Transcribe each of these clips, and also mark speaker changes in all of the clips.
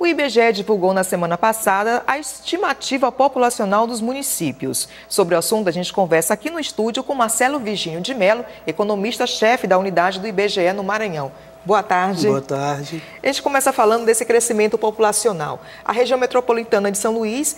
Speaker 1: IBGE divulgou na semana passada a estimativa populacional dos municípios. Sobre o assunto, a gente conversa aqui no estúdio com Marcelo Virgínio de Mello, economista-chefe da unidade do IBGE no Maranhão. Boa tarde.
Speaker 2: Boa tarde.
Speaker 1: A gente começa falando desse crescimento populacional. A região metropolitana de São Luís,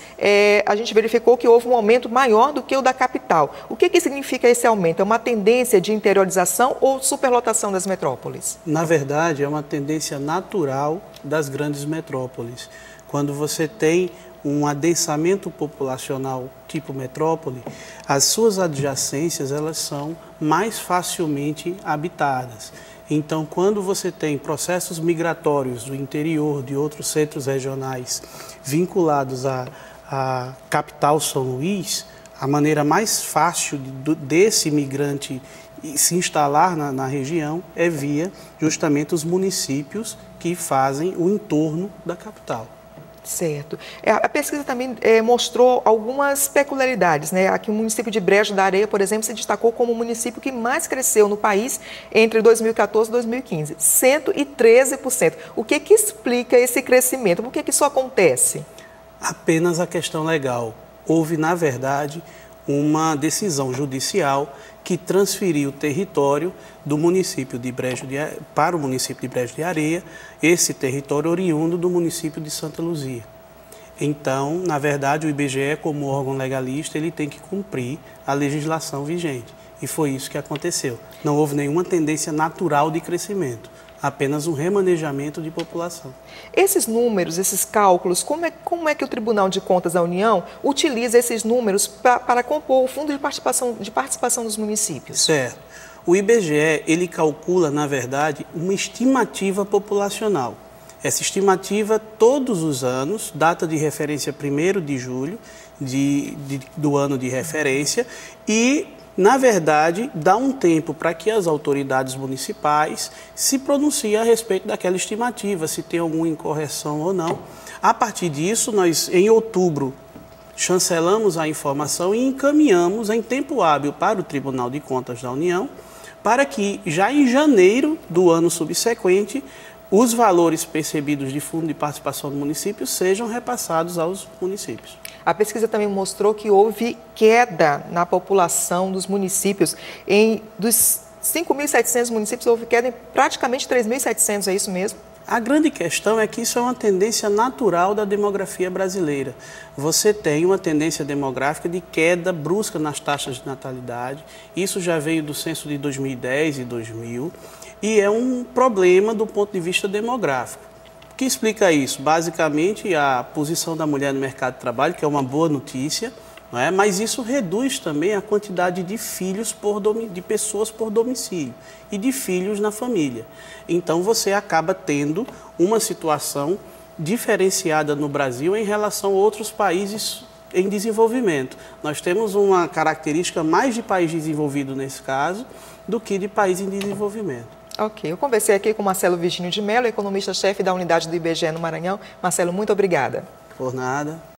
Speaker 1: a gente verificou que houve um aumento maior do que o da capital. O que significa esse aumento? É uma tendência de interiorização ou superlotação das metrópoles?
Speaker 2: Na verdade, é uma tendência natural das grandes metrópoles. Quando você tem um adensamento populacional tipo metrópole, as suas adjacências elas são mais facilmente habitadas. Então, quando você tem processos migratórios do interior de outros centros regionais vinculados à capital São Luís, a maneira mais fácil desse migrante se instalar na região é via justamente os municípios que fazem o entorno da capital.
Speaker 1: Certo. A pesquisa também mostrou algumas peculiaridades, né? Aqui o município de Brejo da Areia, por exemplo, se destacou como o município que mais cresceu no país entre 2014 e 2015, 113%. O que explica esse crescimento? Por que isso acontece?
Speaker 2: Apenas a questão legal. Houve, na verdade, uma decisão judicial que transferiu o território do município de Brejo para o município de Brejo de Areia, esse território oriundo do município de Santa Luzia. Então, na verdade, o IBGE, como órgão legalista, ele tem que cumprir a legislação vigente. E foi isso que aconteceu. Não houve nenhuma tendência natural de crescimento, apenas um remanejamento de população.
Speaker 1: Esses números, esses cálculos, como é que o Tribunal de Contas da União utiliza esses números para compor o Fundo de Participação dos Municípios?
Speaker 2: Certo. O IBGE, ele calcula, na verdade, uma estimativa populacional. Essa estimativa, todos os anos, data de referência 1º de julho do ano de referência e, na verdade, dá um tempo para que as autoridades municipais se pronunciem a respeito daquela estimativa, se tem alguma incorreção ou não. A partir disso, nós, em outubro, chancelamos a informação e encaminhamos em tempo hábil para o Tribunal de Contas da União, para que, já em janeiro do ano subsequente, os valores percebidos de Fundo de Participação do município sejam repassados aos municípios.
Speaker 1: A pesquisa também mostrou que houve queda na população dos municípios. Dos 5.700 municípios, houve queda em praticamente 3.700, é isso mesmo?
Speaker 2: A grande questão é que isso é uma tendência natural da demografia brasileira. Você tem uma tendência demográfica de queda brusca nas taxas de natalidade. Isso já veio do censo de 2010 e 2000 e é um problema do ponto de vista demográfico. O que explica isso? Basicamente, a posição da mulher no mercado de trabalho, que é uma boa notícia, não é? Mas isso reduz também a quantidade de filhos de pessoas por domicílio e de filhos na família. Então você acaba tendo uma situação diferenciada no Brasil em relação a outros países em desenvolvimento. Nós temos uma característica mais de país desenvolvido nesse caso do que de país em desenvolvimento.
Speaker 1: Ok, eu conversei aqui com Marcelo Virgínio de Mello, economista-chefe da unidade do IBGE no Maranhão. Marcelo, muito obrigada.
Speaker 2: Por nada.